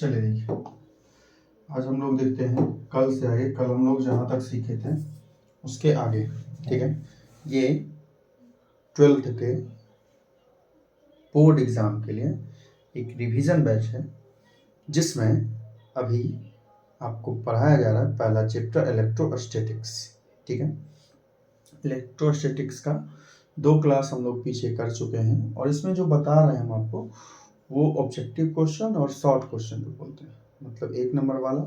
चलिए देखिए, आज हम लोग देखते हैं कल से आगे, कल हम लोग जहाँ तक सीखे थे उसके आगे। ठीक है, ये 12th के बोर्ड एग्ज़ाम के लिए एक रिवीजन बैच है जिसमें अभी आपको पढ़ाया जा रहा है पहला चैप्टर इलेक्ट्रोस्टैटिक्स। ठीक है, इलेक्ट्रोस्टैटिक्स का 2 क्लास हम लोग पीछे कर चुके हैं और इसमें जो बता रहे हैं हम आपको वो ऑब्जेक्टिव क्वेश्चन और शॉर्ट क्वेश्चन जो बोलते हैं, मतलब 1 नंबर वाला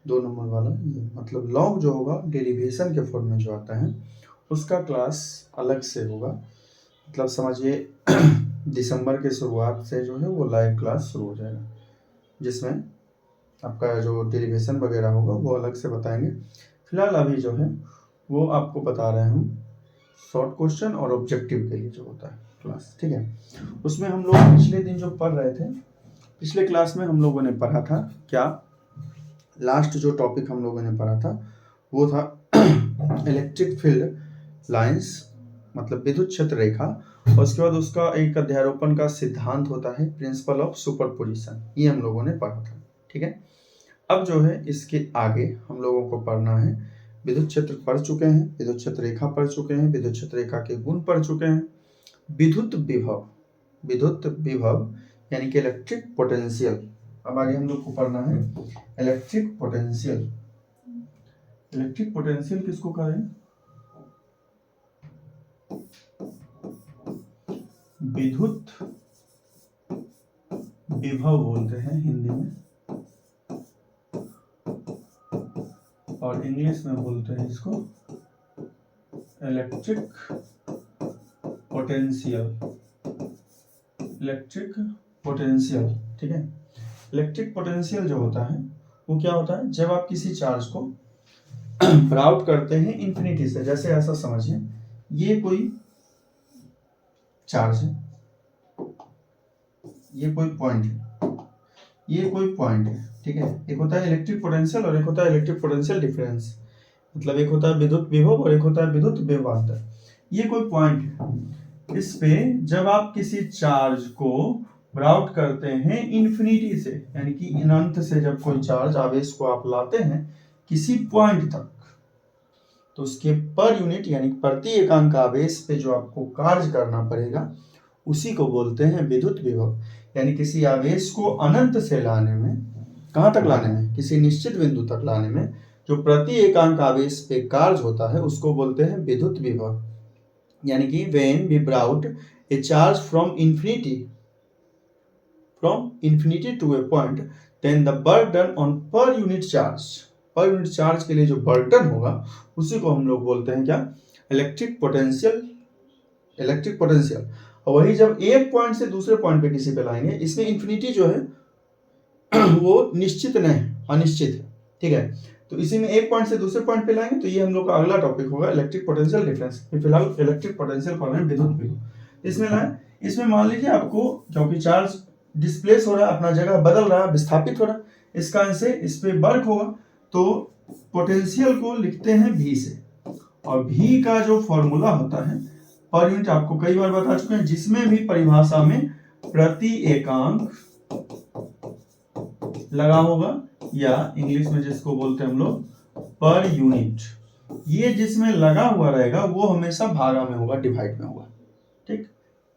2 नंबर वाला, ये मतलब लॉन्ग जो होगा डेरिवेशन के फॉर्म में जो आता है उसका क्लास अलग से होगा। मतलब समझिए दिसंबर के शुरुआत से जो है वो लाइव क्लास शुरू हो जाएगा जिसमें आपका जो डेरिवेशन वगैरह होगा वो अलग से बताएंगे। फिलहाल अभी जो है वो आपको बता रहे हैं हम शॉर्ट क्वेश्चन और ऑब्जेक्टिव के लिए जो होता है क्लास। ठीक है, उसमें हम लोग पिछले दिन जो पढ़ रहे थे, पिछले क्लास में हम लोगों ने पढ़ा था क्या, लास्ट जो टॉपिक हम लोगों ने पढ़ा था वो था इलेक्ट्रिक फील्ड लाइंस, मतलब विद्युत क्षेत्र रेखा, और उसके बाद उसका एक अध्यारोपण का सिद्धांत होता है प्रिंसिपल ऑफ सुपरपोजिशन, ये हम लोगों ने पढ़ा था। ठीक है, अब जो है इसके आगे हम लोगों को पढ़ना है, विद्युत क्षेत्र पढ़ चुके हैं, विद्युत क्षेत्र रेखा पढ़ चुके हैं, विद्युत क्षेत्र रेखा के गुण पढ़ चुके हैं, विद्युत विभव, विद्युत विभव यानी कि इलेक्ट्रिक पोटेंशियल। अब आगे हम लोग को पढ़ना है इलेक्ट्रिक पोटेंशियल। इलेक्ट्रिक पोटेंशियल किसको कहें, विद्युत विभव बोलते हैं हिंदी में, और इंग्लिश में बोलते हैं इसको इलेक्ट्रिक पोटेंशियल। इलेक्ट्रिक पोटेंशियल, ठीक है। इलेक्ट्रिक पोटेंशियल जो होता है वो क्या होता है, जब आप किसी चार्ज को राउट करते हैं इंफिनिटी से, जैसे ऐसा समझिए ये कोई चार्ज है, ये कोई पॉइंट है, ये कोई पॉइंट है। ठीक है, एक होता है इलेक्ट्रिक पोटेंशियल और एक होता है इलेक्ट्रिक पोटेंशियल डिफरेंस, मतलब एक होता है विद्युत विभव और एक होता है विद्युत विभवांतर। ये कोई पॉइंट है, इस पे जब आप किसी चार्ज को राउट करते हैं इंफिनिटी से, यानी कि अनंत से जब कोई चार्ज आवेश को आप लाते हैं किसी पॉइंट तक, तो उसके पर यूनिट यानी प्रति एकांक आवेश पे जो आपको कार्य करना पड़ेगा उसी को बोलते हैं विद्युत विभव। यानी किसी आवेश को अनंत से लाने में, कहाँ तक लाने में, किसी निश्चित बिंदु तक लाने में जो प्रति एकांक आवेश पे कार्य होता है उसको बोलते हैं विद्युत विभव। यानी कि when we route a charge from infinity to a point then the burden on per unit charge के लिए जो बर्डन होगा उसी को हम लोग बोलते हैं क्या, इलेक्ट्रिक पोटेंशियल। इलेक्ट्रिक पोटेंशियल, और वही जब एक पॉइंट से दूसरे पॉइंट पे किसी पे लाएंगे, इसमें इंफिनिटी जो है वो निश्चित नहीं अनिश्चित है। ठीक है, तो इसी में एक पॉइंट से दूसरे पॉइंट पे लाएंगे, तो ये हम लोग का अगला टॉपिक होगा इलेक्ट्रिक पोटेंशियल डिफरेंस। फिलहाल इलेक्ट्रिक पोटेंशियल पढ़ रहे हैं विद्युत विभव। इसमें लाए, इसमें मान लीजिए आपको क्योंकि चार्ज डिस्प्लेस हो रहा है, अपना जगह बदल रहा है, विस्थापित हो रहा है, इस कारण से इस पे वर्क होगा, तो पोटेंशियल को लिखते हैं V से, और V का जो फॉर्मूला होता है पर यूनिट आपको कई बार बता चुके हैं, जिसमें भी परिभाषा में प्रति एकांक लगा होगा, या इंग्लिश में जिसको बोलते हैं हम लोग पर यूनिट, ये जिसमें लगा हुआ रहेगा वो हमेशा भागा में होगा, डिवाइड में होगा। ठीक,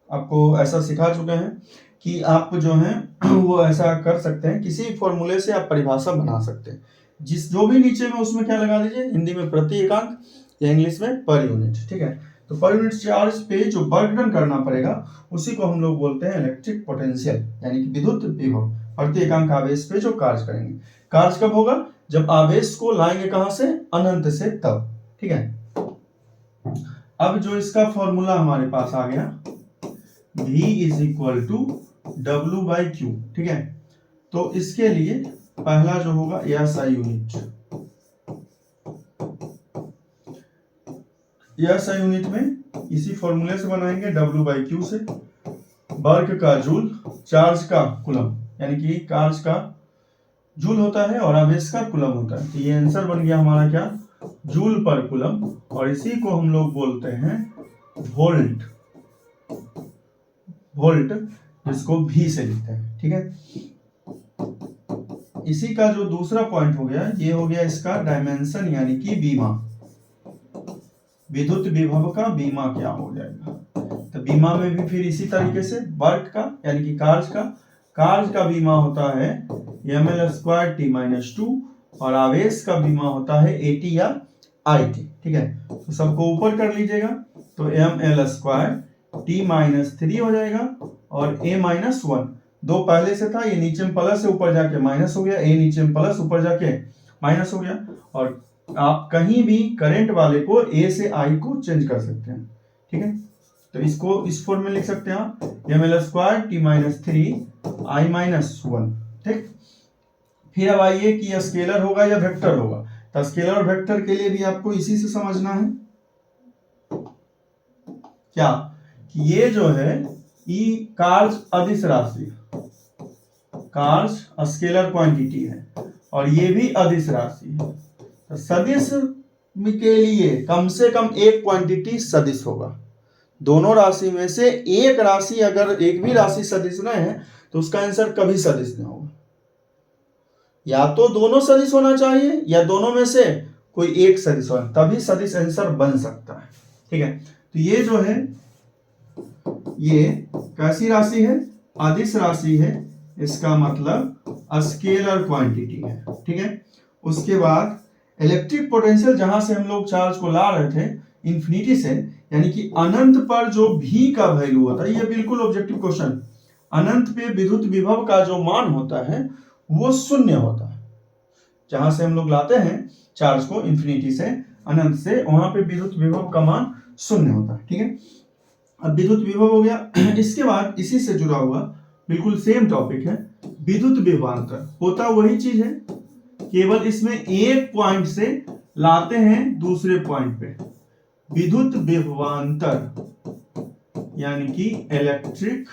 आपको ऐसा सिखा चुके हैं कि आप जो है वो ऐसा कर सकते हैं, किसी फॉर्मूले से आप परिभाषा बना सकते हैं, जिस जो भी नीचे में उसमें क्या लगा दीजिए, हिंदी में प्रति एकांक या इंग्लिश में पर यूनिट। ठीक है, तो पर यूनिट चार्ज पे जो बर्डन करना पड़ेगा उसी को हम लोग बोलते हैं इलेक्ट्रिक पोटेंशियल, यानी कि विद्युत विभव। प्रति एकांक आवेश पे जो कार्य करेंगे, कार्य कब होगा, जब आवेश को लाएंगे कहां से, अनंत से, तब। ठीक है, अब जो इसका फॉर्मूला हमारे पास आ गया V is equal to W/Q। ठीक है, तो इसके लिए पहला जो होगा SI यूनिट, SI यूनिट में इसी फॉर्मूले से बनाएंगे W/Q से, वर्क का जूल, चार्ज का कूलम, यानी कि चार्ज का जूल होता है और आवेश का कूलम होता है, तो ये आंसर बन गया हमारा क्या, जूल पर कूलम, और इसी को हम लोग बोलते हैं वोल्ट, वोल्ट जिसको V से लिखते हैं। ठीक है, इसी का जो दूसरा पॉइंट हो गया, ये हो गया इसका डायमेंशन यानी कि बीमा, विद्युत विभव का बीमा क्या हो जाएगा। तो बीमा में भी फिर इसी तरीके से वर्क का यानी कि कार्य का बीमा होता है ml²t-2 और आवेश का बीमा होता है AT या IT। ठीक है, तो सबको ऊपर कर लीजिएगा तो ml²t-3 हो जाएगा और a-1 दो पहले से था, ये नीचे में प्लस से ऊपर जाके माइनस हो गया, a नीचे में प्लस ऊपर जाके माइनस हो गया। और आप कहीं भी करंट वाले को A से I को चेंज कर सकते हैं। ठीक है, तो इसको इस फॉर्म में लिख सकते हैं आप ml²t-3 I-1। ठीक, फिर अब आइए कि स्केलर होगा या वेक्टर होगा। तो स्केलर और वेक्टर के लिए भी आपको इसी से समझना है क्या कि ये जो है ई कार्य अदिश राशि, कार्य स्केलर क्वांटिटी है और ये भी अदिश राशि है। तो सदिश के लिए कम से कम एक क्वांटिटी सदिश होगा। दोनों राशि में से एक राशि, अगर एक भी राशि सदिश न है तो उसका आंसर कभी सदिश नहीं होगा। या तो दोनों सदिश होना चाहिए या दोनों में से कोई एक सदिश होना, तभी सदिश आंसर बन सकता है। ठीक है, तो ये जो है ये कैसी राशि है, अदिश राशि है, इसका मतलब स्केलर क्वांटिटी है। ठीक है, उसके बाद इलेक्ट्रिक पोटेंशियल जहां से हम लोग चार्ज को ला रहे थे इंफिनिटी से, यानी कि अनंत पर जो भी का वैल्यू होता है, ये बिल्कुल ऑब्जेक्टिव क्वेश्चन, अनंत पे विद्युत विभव का जो मान होता है वो शून्य होता है। जहां से हम लोग लाते हैं चार्ज को इंफिनिटी से अनंत से, वहां पे विद्युत विभव का मान शून्य होता है। ठीक है, अब विद्युत विभव हो गया। इसके बाद इसी से जुड़ा हुआ बिल्कुल सेम टॉपिक है विद्युत विभवांतर। होता वही चीज है, केवल इसमें एक पॉइंट से लाते हैं दूसरे पॉइंट पे। विद्युत विभवांतर यानी कि इलेक्ट्रिक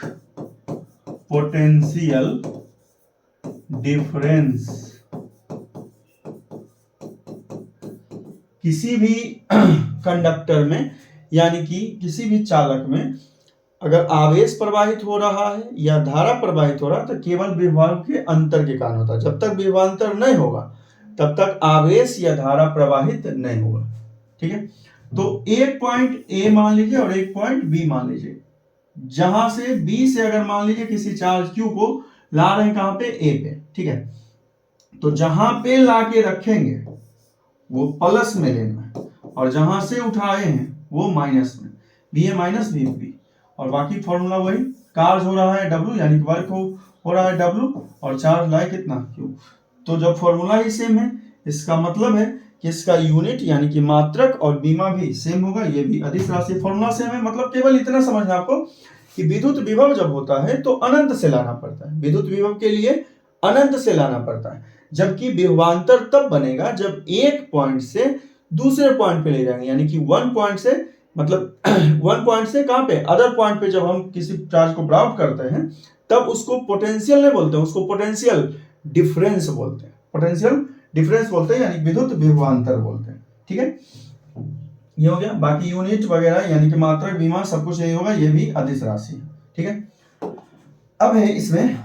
पोटेंशियल डिफरेंस। किसी भी कंडक्टर में यानी कि किसी भी चालक में अगर आवेश प्रवाहित हो रहा है या धारा प्रवाहित हो रहा है तो केवल विभवांतर के अंतर के कारण होता है। जब तक विभवांतर नहीं होगा तब तक आवेश या धारा प्रवाहित नहीं होगा। ठीक है, तो एक पॉइंट ए मान लीजिए और एक पॉइंट बी मान लीजिए। जहां से बी से अगर मान लीजिए किसी चार्ज क्यू को ला रहे हैं कहां पे, ए पे। ठीक है, तो जहां पे ला के रखेंगे वो प्लस में लेना है और जहां से उठाए हैं वो माइनस में, बी ए माइनस बी बी। और बाकी फॉर्मूला वही, चार्ज हो रहा है W यानी कि वर्क हो रहा है W और चार्ज लाए कितना Q। तो जब फॉर्मूला ही सेम है इसका मतलब है कि इसका यूनिट यानी कि मात्रक और बीमा भी सेम होगा। ये भी अदिश राशि, फॉर्मूला सेम है। मतलब केवल इतना समझना आपको कि विद्युत विभव जब होता है तो अनंत से लाना पड़ता है। विद्युत विभव के लिए अनंत से लाना पड़ता है, जबकि विभवांतर तब बनेगा जब एक पॉइंट से दूसरे पॉइंट पे ले जाएंगे। यानी कि वन पॉइंट से, मतलब वन पॉइंट से कहां पे, अदर पॉइंट पे जब हम किसी चार्ज को ब्राउट करते हैं तब उसको पोटेंशियल नहीं बोलते हैं, उसको पोटेंशियल डिफरेंस बोलते हैं। पोटेंशियल डिफरेंस बोलते हैं यानी विद्युत विभवांतर बोलते हैं। ठीक है, ये हो गया। बाकी यूनिट वगैरह यानी कि मात्रक बीमा सब कुछ यही होगा, ये भी अदिश राशि है। ठीक है, अब है इसमें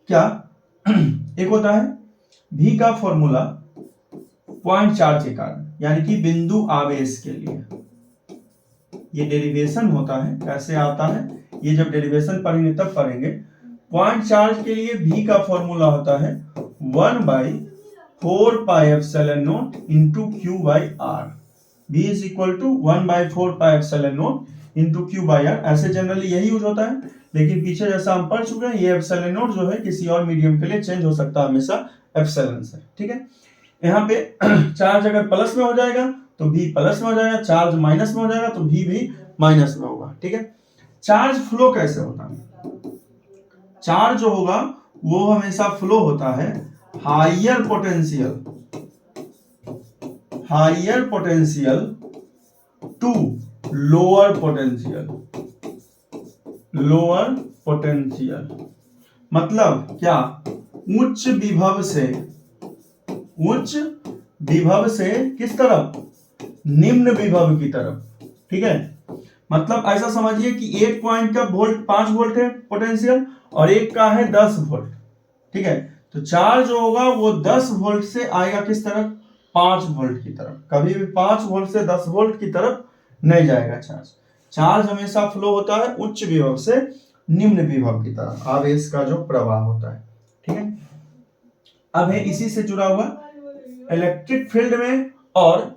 क्या एक होता है भी का फॉर्मूला पॉइंट चार्ज के कारण यानी कि बिंदु आवेश के लिए। ये डेरिवेशन होता है, कैसे आता है ये जब डेरिवेशन पढ़ेंगे तब पढ़ेंगे। पॉइंट चार्ज के लिए भी का फॉर्मूला होता है 1/4πε0 into Q/R। V is equal to 1/4πε0 into Q/R। ऐसे जनरली यही यूज होता है, लेकिन पीछे जैसा हम पढ़ चुके हैं ये एप्सिलॉन जो है किसी और मीडियम के लिए चेंज हो सकता है हमेशा एप्सिलॉन से। ठीक है, यहाँ पे चार्ज अगर प्लस में हो जाएगा तो भी प्लस में हो जाएगा, चार्ज माइनस में हो जाएगा तो भी माइनस में होगा। ठीक है, चार्ज फ्लो कैसे होता है, चार्ज जो होगा वो हमेशा फ्लो होता है higher potential to lower potential. मतलब क्या, उच्च विभव से किस तरफ, निम्न विभव की तरफ। ठीक है, मतलब ऐसा समझिए कि एक पॉइंट का वोल्ट 5 वोल्ट है पोटेंशियल और एक का है 10 वोल्ट। ठीक है, तो चार्ज जो होगा वो 10 वोल्ट से आएगा किस तरफ, 5 वोल्ट की तरफ। कभी भी 5 वोल्ट से 10 वोल्ट की तरफ नहीं जाएगा चार्ज। चार्ज हमेशा फ्लो होता है उच्च विभव से निम्न विभव की तरफ, आवेश का जो प्रवाह होता है। ठीक है, अब है इसी से जुड़ा हुआ इलेक्ट्रिक फील्ड में और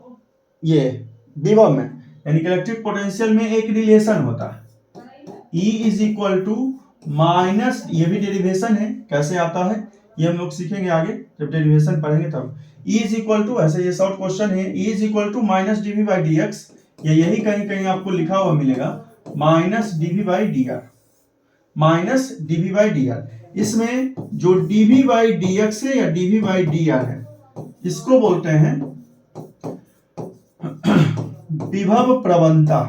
ये विभव में, यानी कि इलेक्ट्रिक पोटेंशियल में एक रिलेशन होता है, E is equal to minus, ये भी डेरिवेशन है, कैसे आता है ये हम लोग सीखेंगे आगे जब डेरिवेशन पढ़ेंगे तब। E इज इक्वल टू, ऐसे ये शॉर्ट क्वेश्चन है, E is equal to minus D V by D X, या यही कहीं कहीं आपको लिखा हुआ मिलेगा minus D V by D R, minus D V by D R. इसमें जो डीवी बाई डी एक्स है या डीवी बाई डी आर है, इसको बोलते हैं विभव प्रवणता,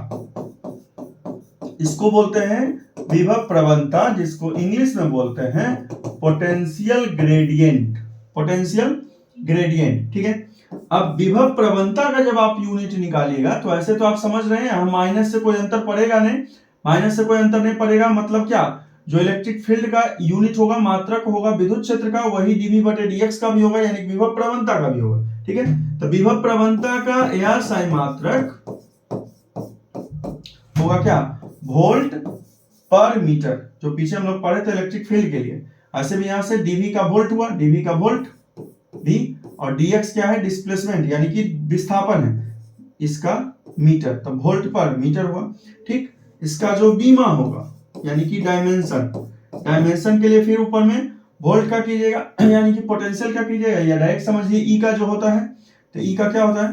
इसको बोलते हैं विभव प्रवणता, जिसको इंग्लिश में बोलते हैं पोटेंशियल ग्रेडियंट, पोटेंशियल ग्रेडियंट। ठीक है, अब विभव प्रवणता का जब आप यूनिट निकालिएगा तो ऐसे तो आप समझ रहे हैं हम माइनस से कोई अंतर पड़ेगा नहीं, माइनस से कोई अंतर नहीं पड़ेगा, मतलब क्या, जो इलेक्ट्रिक फील्ड का यूनिट होगा, मात्रक होगा विद्युत क्षेत्र का, वही डीवी बटे डीएक्स का भी होगा, यानी विभव प्रवणता का भी होगा। ठीक है, तो विभव प्रवणता का या साई मात्रक होगा क्या, वोल्ट पर मीटर, जो पीछे हम लोग पढ़े थे इलेक्ट्रिक फील्ड के लिए। ऐसे भी यहां से डीवी का वोल्ट हुआ, डीवी का वोल्ट डी, और डीएक्स क्या है, डिस्प्लेसमेंट यानी कि विस्थापन है, इसका मीटर, तो वोल्ट पर मीटर हुआ। ठीक, इसका जो बीमा होगा यानी कि डायमेंशन, डायमेंशन के लिए फिर ऊपर में वोल्ट का कीजिएगा यानी कि पोटेंशियल का कीजिएगा, या डायरेक्ट समझिए ई का जो होता है, तो ई का क्या होता है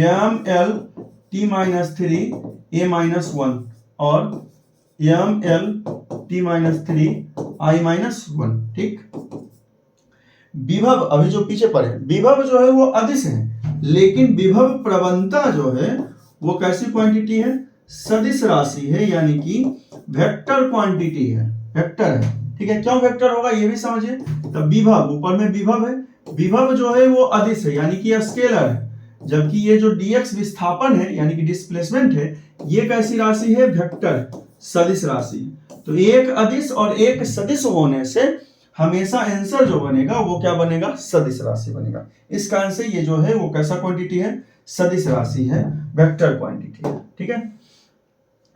एम एल टी माइनस 3 ए माइनस 1 और एम एल टी माइनस 3 आई माइनस 1। ठीक, विभव अभी जो पीछे पड़े, विभव जो है वो अदिश है, लेकिन विभव प्रवणता जो है वो कैसी क्वांटिटी है, सदिश राशि है, यानी कि वेक्टर क्वांटिटी है, वेक्टर है। ठीक है, क्यों वेक्टर होगा ये भी समझिए। तब विभव, ऊपर में विभव है, विभव जो है वो अदिश है यानी कि स्केलर है, जबकि ये जो dx विस्थापन है यानी कि डिस्प्लेसमेंट है, ये कैसी राशि है, वेक्टर, सदिश राशि। तो एक अदिश और एक सदिश होने से हमेशा आंसर जो बनेगा वो क्या बनेगा, सदिश राशि बनेगा। इस कारण से ये जो है वो कैसा क्वांटिटी है, सदिश राशि है, वेक्टर क्वांटिटी है। ठीक है,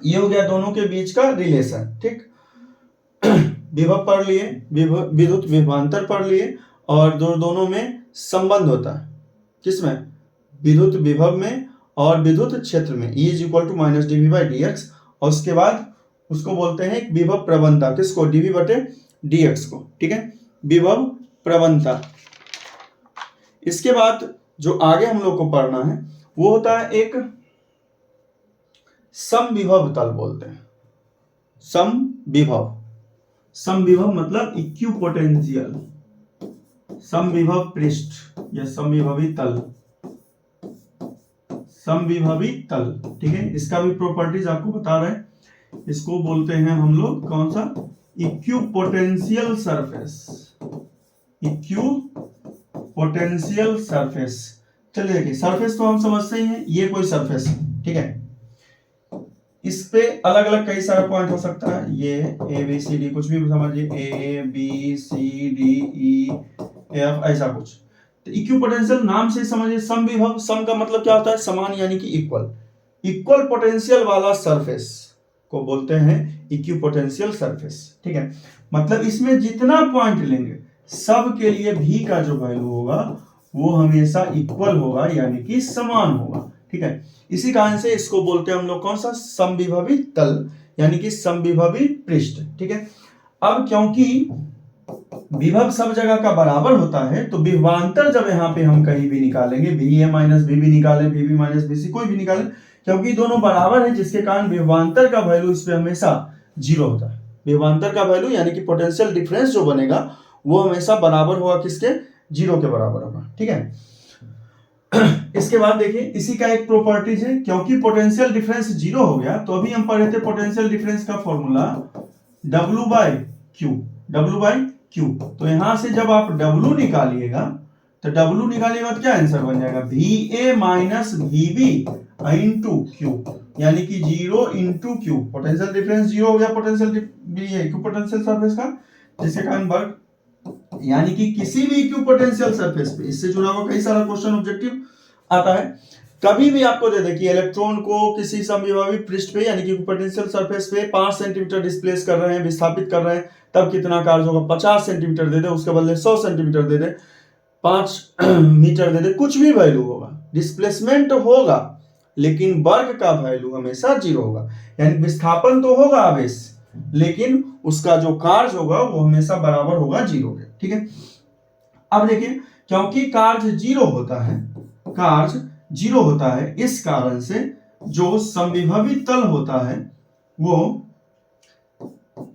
ये हो गया दोनों के बीच का रिलेशन। ठीक, विभव पढ़ लिए, विद्युत विभवांतर पढ़ लिए, और दोनों में संबंध होता है, किसमें, विद्युत विभव में और विद्युत क्षेत्र में, E is equal to minus D V by D X, और उसके बाद उसको बोलते हैं विभव प्रवणता, किसको, डीवी बटे डीएक्स को। ठीक है, विभव प्रवणता। इसके बाद जो आगे हम लोग को पढ़ना है वो होता है एक समविभव तल बोलते हैं, समविभव, समविभव मतलब इक्विपोटेंशियल, समविभव पृष्ठ या समविभवी तल, समविभवी तल। ठीक है, इसका भी प्रॉपर्टीज आपको बता रहे हैं, इसको बोलते हैं हम लोग कौन सा, इक्विपोटेंशियल सरफेस, इक्विपोटेंशियल सरफेस। चलिए देखिए, सरफेस तो हम समझते ही हैं, ये कोई सरफेस है। ठीक है, इस पे अलग अलग कई सारे पॉइंट हो सकता है, ये ए बी सी डी, कुछ भी समझिए, A B C D E F, ऐसा कुछ। तो इक्विपोटेंशियल नाम से समझिए, समविभव, सम का मतलब क्या होता है, समान यानी कि इक्वल, इक्वल पोटेंशियल वाला सरफेस को बोलते हैं इक्विपोटेंशियल सरफेस। ठीक है, मतलब इसमें जितना पॉइंट लेंगे सब के लिए भी का जो वैल्यू होगा वो हमेशा इक्वल होगा यानी कि समान होगा। ठीक है, इसी कारण से इसको बोलते हैं हम लोग कौन सा, समविभवी तल यानी कि समविभवी पृष्ठ। ठीक है, अब क्योंकि विभव सब जगह का बराबर होता है तो विभवांतर जब यहाँ पे हम कहीं भी निकालेंगे, V A minus V B निकालें, V B minus V C कोई भी निकालें, क्योंकि दोनों बराबर है, जिसके कारण विभवांतर का वैल्यू इस पे हमेशा जीरो होता है। विभवांतर का वैल्यू यानी कि पोटेंशियल डिफरेंस जो बनेगा वो हमेशा बराबर होगा, किसके, जीरो के बराबर होगा। ठीक है, इसके बाद देखिए, इसी का एक प्रॉपर्टीज है, क्योंकि पोटेंशियल डिफरेंस जीरो हो गया, तो अभी हम पढ़े थे पोटेंशियल डिफरेंस का formula W by Q, W by Q. तो यहां से जब आप W निकालिएगा तो W निकालिएगा तो क्या आंसर बन जाएगा, VA minus VB into Q, यानी कि 0 into Q. Potential difference zero हो गया, पोटेंशियल पोटेंशियल सरफेस का, जिसके कारण वर्क यानी कि किसी भी इक्विपोटेंशियल सरफेस पे, इससे जुड़ा हुआ कई सारा क्वेश्चन ऑब्जेक्टिव आता है, कभी भी आपको दे दे कि इलेक्ट्रॉन को किसी समविभावी पृष्ठ पे यानी कि इक्विपोटेंशियल सरफेस पे 5 सेंटीमीटर डिस्प्लेस कर रहे हैं, विस्थापित कर रहे हैं, तब कितना कार्य होगा, 50 सेंटीमीटर दे दे, उसके बदले 100 सेंटीमीटर दे दे, 5 मीटर दे दे, कुछ भी वैल्यू होगा, डिस्प्लेसमेंट होगा, लेकिन वर्क का वैल्यू हमेशा 0 होगा। यानी विस्थापन तो होगा आवेश, लेकिन उसका जो कार्य होगा वो हमेशा बराबर होगा 0 के। ठीक है, अब देखिए, क्योंकि कार्य 0 होता है, कार्य 0 होता है, इस कारण से जो समविभवी तल होता है वो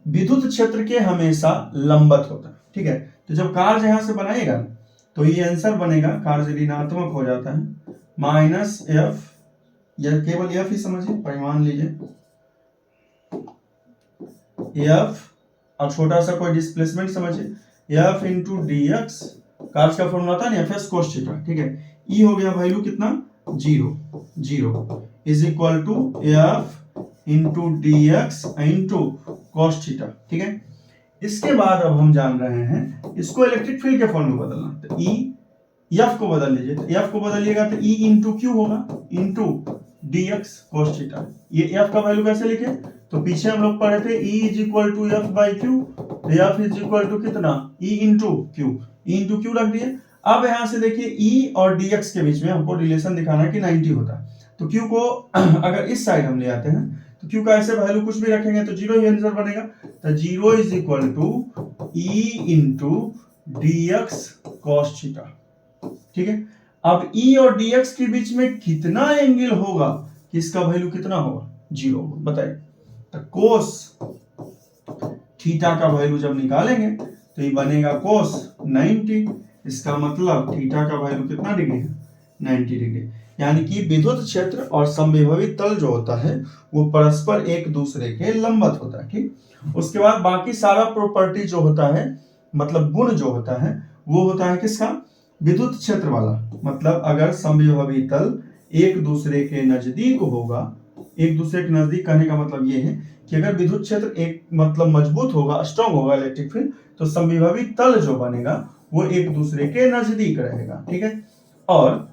विद्युत क्षेत्र के हमेशा लंबवत होता है। ठीक है, तो जब कार्य यहां से बनाएगा तो ये आंसर बनेगा, कार्य ऋणात्मक हो जाता है, माइनस एफ, या केवल एफ ही समझिए, परिमाण लीजिए एफ, और छोटा सा कोई डिस्प्लेसमेंट समझिए एफ इंटू डी एक्स, कार्य का फॉर्मूला था ना एफ एस कोस थीटा। ठीक है, ई हो गया वैल्यू कितना, 0 is equal to F into D X into cos theta. ठीक है, इसके बाद अब हम जान रहे हैं इसको इलेक्ट्रिक फील्ड के फॉर्म में बदलना, तो ई एफ को बदल लीजिए, तो एफ को बदलिएगा तो ई इंटू क्यू होगा into D X cos theta. ये एफ का वैल्यू कैसे लिखे, तो पीछे हम लोग पढ़े थे E is equal to F by Q, F is equal to कितना, E into Q, E into Q रख दिए। अब यहां से देखिए ई और dx के बीच में हमको रिलेशन दिखाना है कि 90 होता है, तो q को अगर इस साइड हम ले आते हैं तो q का ऐसे वैल्यू कुछ भी रखेंगे तो 0 ही आंसर बनेगा, तो 0 is equal to E into dx cos theta. ठीक है, अब e और dx के बीच में कितना एंगल होगा कि इसका वैल्यू कितना होगा, 0 होगा, बताइए। तो कोस थीटा का वैल्यू जब निकालेंगे तो ये बनेगा कोस 90, इसका मतलब थीटा का वैल्यू कितना डिग्री है, 90 डिग्री। यानी कि विद्युत क्षेत्र और समविभवी तल जो होता है वो परस्पर एक दूसरे के लंबवत होता है। ठीक, उसके बाद बाकी सारा प्रॉपर्टी जो होता है, मतलब गुण जो होता है वो होता है किसका, विद्युत क्षेत्र वाला। मतलब अगर समविभवी तल एक दूसरे के नजदीक होगा, एक दूसरे के नजदीक कहने का मतलब ये है कि अगर विद्युत क्षेत्र एक मतलब मजबूत होगा, स्ट्रांग होगा इलेक्ट्रिक फील्ड, तो समविभवी तल जो बनेगा वो एक दूसरे के नजदीक रहेगा। ठीक है, और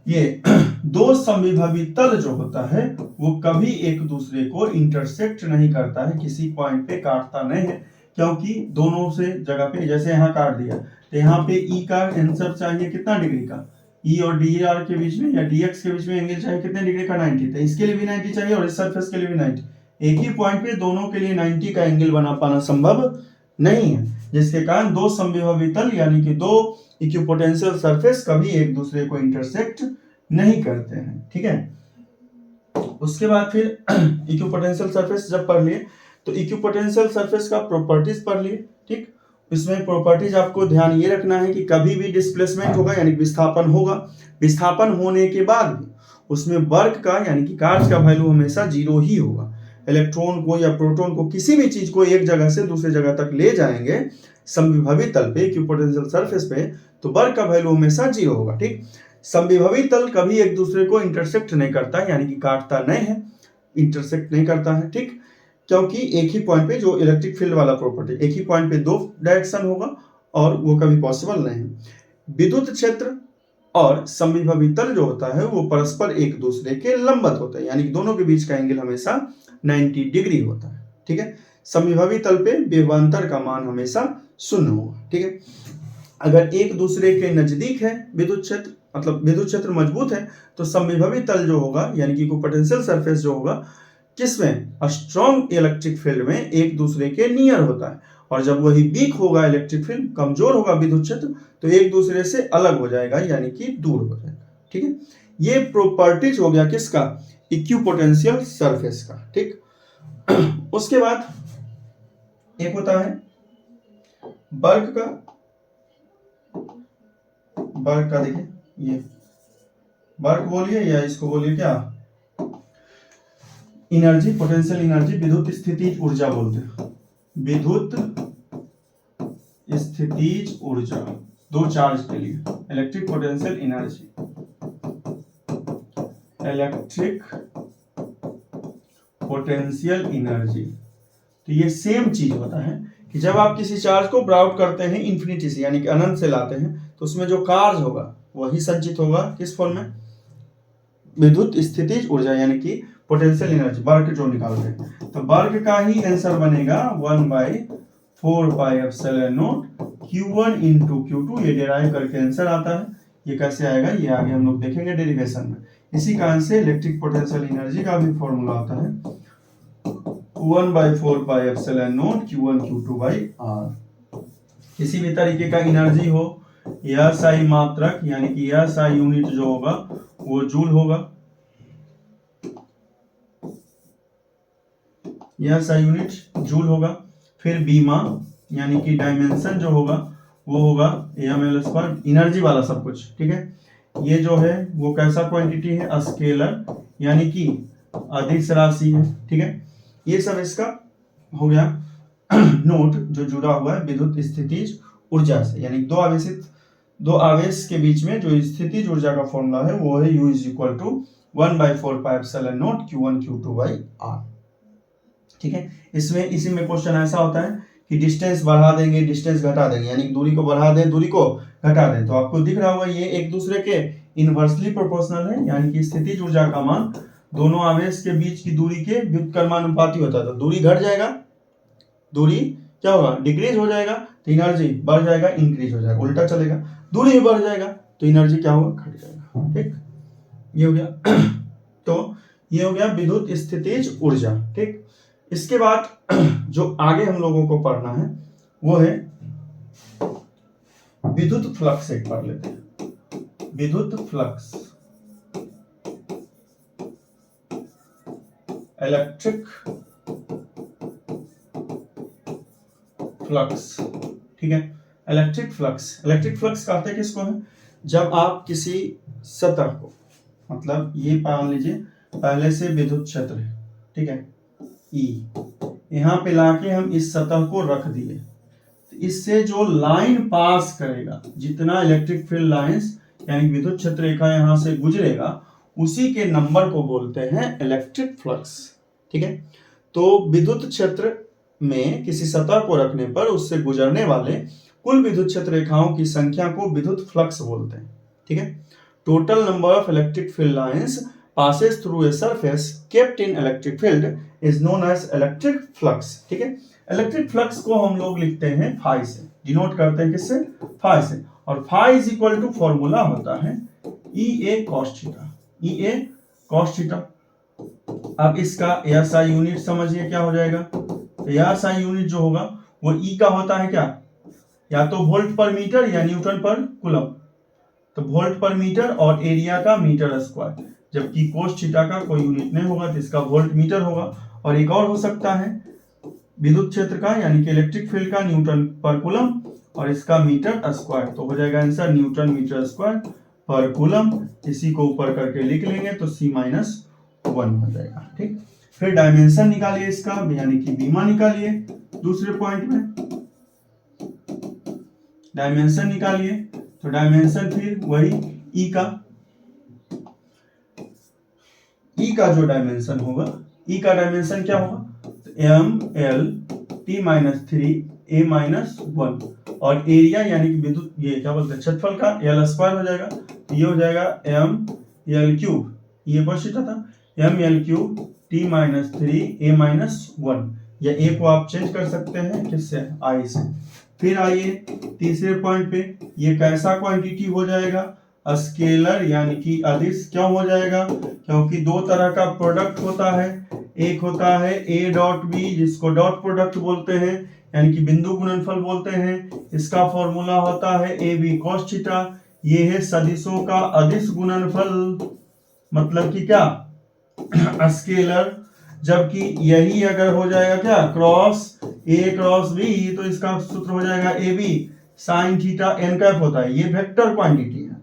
ये दो समविभवी तल जो होता है वो कभी एक दूसरे को इंटरसेक्ट नहीं करता है, किसी पॉइंट पे काटता नहीं है, क्योंकि दोनों से जगह पे, जैसे यहाँ काट दिया तो यहाँ पे ई का आंसर चाहिए कितना डिग्री का, ई और डी आर के बीच में या डीएक्स के बीच में एंगल चाहिए कितने डिग्री का, 90, तो इसके लिए भी 90 चाहिए और इस सरफेस के लिए भी 90। एक ही पॉइंट पे दोनों के लिए 90 का एंगल बना पाना संभव नहीं है, जिसके कारण दो समविभवी तल यानी कि दो इक्विपोटेंशियल सरफेस कभी एक दूसरे को इंटरसेक्ट नहीं करते हैं। ठीक है, उसके बाद फिर इक्विपोटेंशियल सरफेस जब पढ़ लिए तो इक्विपोटेंशियल सरफेस का प्रॉपर्टीज पढ़ लिए। ठीक, इसमें प्रॉपर्टीज आपको ध्यान ये रखना है कि कभी भी डिस्प्लेसमेंट होगा यानी विस्थापन होगा, विस्थापन होने के बाद भी उसमें वर्क का यानी कि कार्य का वैल्यू हमेशा 0 ही होगा। इलेक्ट्रॉन को या प्रोटॉन को किसी भी चीज को एक जगह से दूसरी जगह तक ले जाएंगे समविभवी तल पे, इक्विपोटेंशियल सरफेस पे, तो वर्क का वैल्यू हमेशा 0 होगा। ठीक, समविभवी तल कभी एक दूसरे को इंटरसेक्ट नहीं करता यानी कि काटता नहीं है, इंटरसेक्ट नहीं करता है। ठीक, क्योंकि एक ही पॉइंट पे, जो इलेक्ट्रिक फील्ड वाला प्रॉपर्टी, एक ही पॉइंट पे दो डायरेक्शन होगा और वो कभी पॉसिबल नहीं है। विद्युत क्षेत्र और समविभवी तल जो होता है वो परस्पर एक दूसरे के लंबवत होता है, यानी कि दोनों के बीच का एंगल हमेशा 90 डिग्री होता है। ठीक है, समविभवी तल पे विभवांतर का मान हमेशा 0 होगा। ठीक है, अगर एक दूसरे के नजदीक है विद्युत क्षेत्र, मतलब विद्युत क्षेत्र मजबूत है, तो समविभवी तल जो होगा यानी कि इक्विपोटेंशियल सरफेस जो होगा किसमें, स्ट्रॉन्ग इलेक्ट्रिक फील्ड में एक दूसरे के नियर होता है, और जब वही वीक होगा इलेक्ट्रिक फील्ड, कमजोर होगा विद्युत क्षेत्र, तो एक दूसरे से अलग हो जाएगा यानी कि दूर हो जाएगा। ठीक है, ये प्रॉपर्टीज हो गया किसका, इक्विपोटेंशियल सरफेस का। ठीक, उसके बाद एक होता है वर्क का, वर्क का देखिए, ये वर्क बोलिए या इसको बोलिए क्या, एनर्जी, पोटेंशियल एनर्जी, विद्युत स्थितिज ऊर्जा बोलते हैं, विद्युत स्थितिज ऊर्जा, दो चार्ज के लिए, electric potential energy, electric potential energy, तो ये सेम चीज होता है कि जब आप किसी चार्ज को ब्राउट करते हैं इन्फिनिटी से यानी कि अनंत से लाते हैं तो उसमें जो कार्य होगा वही संचित होगा किस फॉर्म में, विद्युत स्थितिज ऊर्जा यानी कि पोटेंशियल एनर्जी, वर्क जो निकालते हैं। तो वर्क का ही आंसर बनेगा 1/4πε0 Q1 × Q2, ये डिराइव करके आंसर आता है। ये कैसे आएगा ये आगे हम लोग देखेंगे डेरिवेशन में। इसी कारण से इलेक्ट्रिक पोटेंशियल एनर्जी का भी फॉर्मूला आता है 1/4πε0 Q1 Q2/R। किसी भी तरीके का एनर्जी हो, यह SI मात्रक यानी कि यह SI यूनिट जो होगा वो जूल होगा, यह SI यूनिट जूल होगा। फिर बीमा यानी कि डायमेंशन जो होगा वो होगा ml², एनर्जी वाला सब कुछ, ठीक है। ये जो है वो कैसा क्वांटिटी है, स्केलर यानी कि अदिश राशि है, ठीक है। ये सब इसका हो गया नोट जो जुड़ा हुआ है विद्युत स्थितिज ऊर्जा से, यानी दो आवेश के बीच में जो स्थितिज ऊर्जा का फॉर्मूला है वो है U = 1/4πε0 Q1 Q2/R, ठीक है। इसी में क्वेश्चन ऐसा होता है कि डिस्टेंस बढ़ा देंगे, डिस्टेंस घटा देंगे, यानी दूरी को बढ़ा दें, दूरी को घटा दें, तो आपको दिख रहा होगा ये एक दूसरे के इनवर्सली प्रोपोर्शनल है, यानी कि स्थितिज ऊर्जा का मान दोनों आवेश के बीच की दूरी के व्युत्क्रमानुपाती होता है। तो दूरी घट जाएगा, दूरी क्या होगा, डिक्रीज हो जाएगा, तो एनर्जी बढ़ जाएगा, इंक्रीज हो जाएगा, उल्टा चलेगा। दूरी बढ़ जाएगा तो एनर्जी क्या होगा, घट जाएगा, ठीक। ये हो गया तो ये हो गया विद्युत स्थितिज ऊर्जा, ठीक। इसके बाद जो आगे हम लोगों को पढ़ना है वो है विद्युत फ्लक्स। एक पढ़ लेते हैं विद्युत फ्लक्स, इलेक्ट्रिक फ्लक्स, ठीक है। इलेक्ट्रिक फ्लक्स कहते हैं किसको है, जब आप किसी सतह को, मतलब ये मान लीजिए पहले से विद्युत क्षेत्र है, ठीक है, E, यहाँ पे लाके हम इस सतह को रख दिए, तो इससे जो लाइन पास करेगा, जितना इलेक्ट्रिक फील्ड लाइंस यानी विद्युत क्षेत्र रेखा यहाँ से गुजरेगा, उसी के नंबर को बोलते हैं इलेक्ट्रिक फ्लक्स, ठीक है। तो विद्युत क्षेत्र में किसी सतह को रखने पर उससे गुजरने वाले कुल विद्युत क्षेत्र रेखाओं की संख्या को विद्युत फ्लक्स बोलते हैं, ठीक है। Total number of electric field lines passes through a surface kept in electric field is known as electric flux, ठीक है। इलेक्ट्रिक फ्लक्स को हम लोग लिखते हैं फाई से, डिनोट करते हैं किससे, फाई से, और फाई = फॉर्मूला होता है EA cos theta, EA cos theta. अब इसका SI यूनिट समझिए क्या हो जाएगा, तो SI यूनिट जो होगा वो E का होता है क्या, या तो वोल्ट पर मीटर या न्यूटन पर कूलम, तो वोल्ट पर मीटर और एरिया का मीटर स्क्वायर, जबकि कोस थीटा का कोई यूनिट नहीं होगा तो इसका वोल्ट मीटर होगा। और एक और हो सकता है विद्युत क्षेत्र का यानी कि इलेक्ट्रिक फील्ड का न्यूटन पर कूलम और इसका मीटर स्क्वायर, तो हो जाएगा आंसर न्यूटन मीटर स्क्वायर पर कूलम। इसी को ऊपर करके लिख लेंगे तो C-1 हो जाएगा, ठीक। फिर डायमेंशन निकालिए इसका, यानी कि बीमा निकालिए, दूसरे पॉइंट में डायमेंशन निकालिए, तो डायमेंशन फिर वही E का जो डायमेंशन होगा, E का डायमेंशन क्या होगा, तो ML_T-3A-1, और एरिया यानी कि विद्युत ये क्या बोलते हैं क्षेत्रफल का L² हो जाएगा, तो ये हो जाएगा ML3, ये क्वेश्चन था ML3T-3A-1, या A को आप चेंज कर सकते हैं किससे, I से। फिर आइए तीसरे पॉइंट पे, ये कैसा क्वांटिटी हो जाएगा, स्केलर यानी कि अदिश क्यों हो जाएगा, क्योंकि दो तरह का प्रोडक्ट होता है, एक होता है A.B जिसको डॉट प्रोडक्ट बोलते हैं यानी कि बिंदु गुणनफल बोलते हैं, इसका फॉर्मूला होता है AB cos थीटा, ये है सदिशों का अदिश गुणनफल, मतलब कि क्या स्केलर, जबकि यही अगर हो जाएगा क्या क्रॉस A क्रॉस B, तो इसका सूत्र हो जाएगा AB sin थीटा n होता है, ये वेक्टर क्वांटिटी है,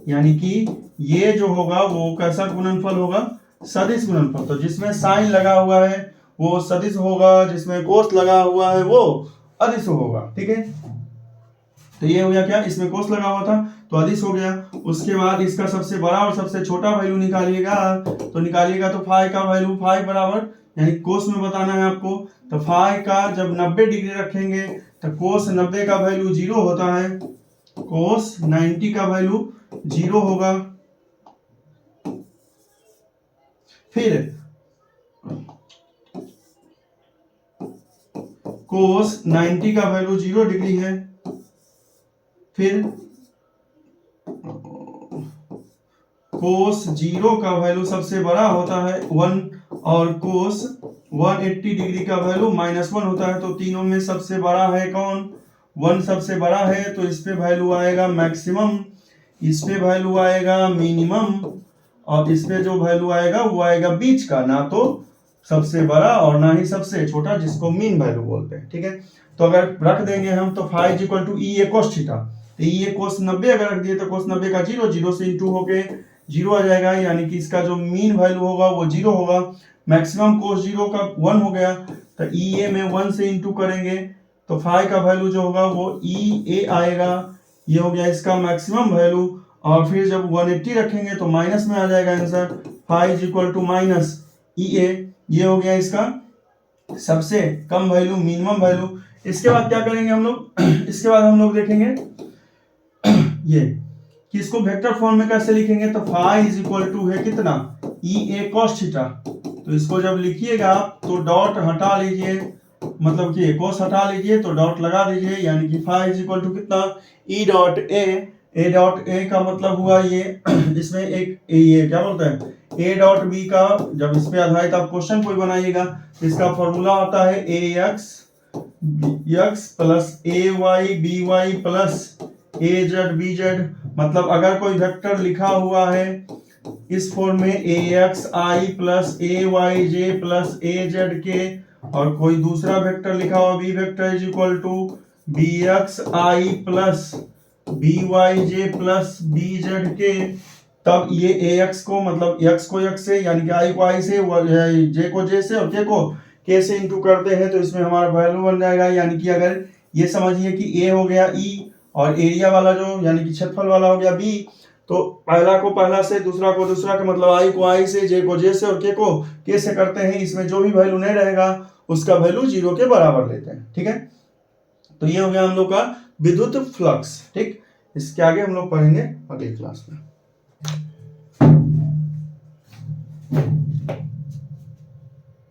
यानी कि ये जो होगा वो कैसा गुणनफल होगा, सदिश गुणनफल। तो जिसमें साइन लगा हुआ है वो सदिश होगा, जिसमें कोस लगा हुआ है वो अदिश होगा, ठीक है। तो ये हो गया क्या, इसमें कोस लगा हुआ था तो अदिश हो गया। उसके बाद इसका सबसे बड़ा और सबसे छोटा वैल्यू निकालिएगा, तो फाई का वैल्यू फाई बराबर यानी कोस में बताना है आपको। तो फाई का जब 90 डिग्री रखेंगे तो कोस 90 का वैल्यू 0 होता है, कोस 90 का वैल्यू 0 होगा। फिर कोस 90 का वैल्यू 0 डिग्री है, फिर कोस 0 का वैल्यू सबसे बड़ा होता है 1 और कोस 180 डिग्री का वैल्यू -1 होता है। तो तीनों में सबसे बड़ा है कौन? 1 सबसे बड़ा है, तो इस पे वैल्यू आएगा मैक्सिमम, इस पे वैल्यू आएगा मिनिमम, और इस पे जो वैल्यू आएगा वो आएगा बीच का, ना तो सबसे बड़ा और ना ही सबसे छोटा, जिसको मीन वैल्यू बोलते हैं। ठीक है, तो अगर रख देंगे हम तो phi equal to E A cos theta, तो ई ए कोस 90 अगर रख दिए तो कोस 90 का 0, 0 से इंटू होके 0 आ जाएगा, यानी कि इसका जो मीन वैल्यू होगा वो 0 होगा। मैक्सिमम कोस 0 का 1 हो गया, तो ई ए में 1 से इंटू करेंगे तो फाई का वैल्यू जो होगा वो ई ए आएगा, ये हो गया इसका मैक्सिमम वैल्यू। और फिर जब 180 रखेंगे तो माइनस में आ जाएगा answer, phi is equal to minus E A, ये हो गया इसका सबसे कम वैल्यू, मिनिमम वैल्यू। इसके बाद क्या करेंगे हम लोग? इसके बाद हम लोग देखेंगे ये कि इसको वेक्टर फॉर्म में कैसे लिखेंगे। तो फाई इज इक्वल टू है कितना? ई ए कॉस थीटा। तो इसको जब लिखिएगा आप तो डॉट हटा लीजिए, मतलब कि कोस हटा लीजिए तो डॉट लगा दीजिए, यानी कि फाई इज इक्वल टू कितना? E dot A dot A का मतलब हुआ ये इसमें एक ये क्या बोलते हैं ए डॉट बी का, जब इस पे आधारित आप क्वेश्चन कोई बनाइएगा इसका फॉर्मूला होता है ए x plus A Y B Y plus A Z B Z. मतलब अगर कोई वेक्टर लिखा हुआ है इस फॉर्म में A X I plus A Y J plus A Z के, और कोई दूसरा वेक्टर लिखा हुआ B vector is equal to B X I plus B Y J plus B Z के, तब ये ए एक्स को मतलब एक्स को एक्स से, यानी कि आई को आई से, जे को जे से और के से इंटू करते हैं तो इसमें हमारा वैल्यू बन जाएगा। यानी कि अगर ये समझिए कि ए हो गया ई और एरिया वाला जो यानी कि क्षेत्रफल वाला हो गया बी, तो पहला को पहला से, दूसरा को दूसरा के, मतलब आई को आई से, जे को जे से और के को के से करते हैं। इसमें जो भी वैल्यू नहीं रहेगा उसका वैल्यू 0 के बराबर लेते हैं। ठीक है, तो ये हो गया हम लोग का विद्युत फ्लक्स। ठीक, इसके आगे हम लोग पढ़ेंगे अगली क्लास में।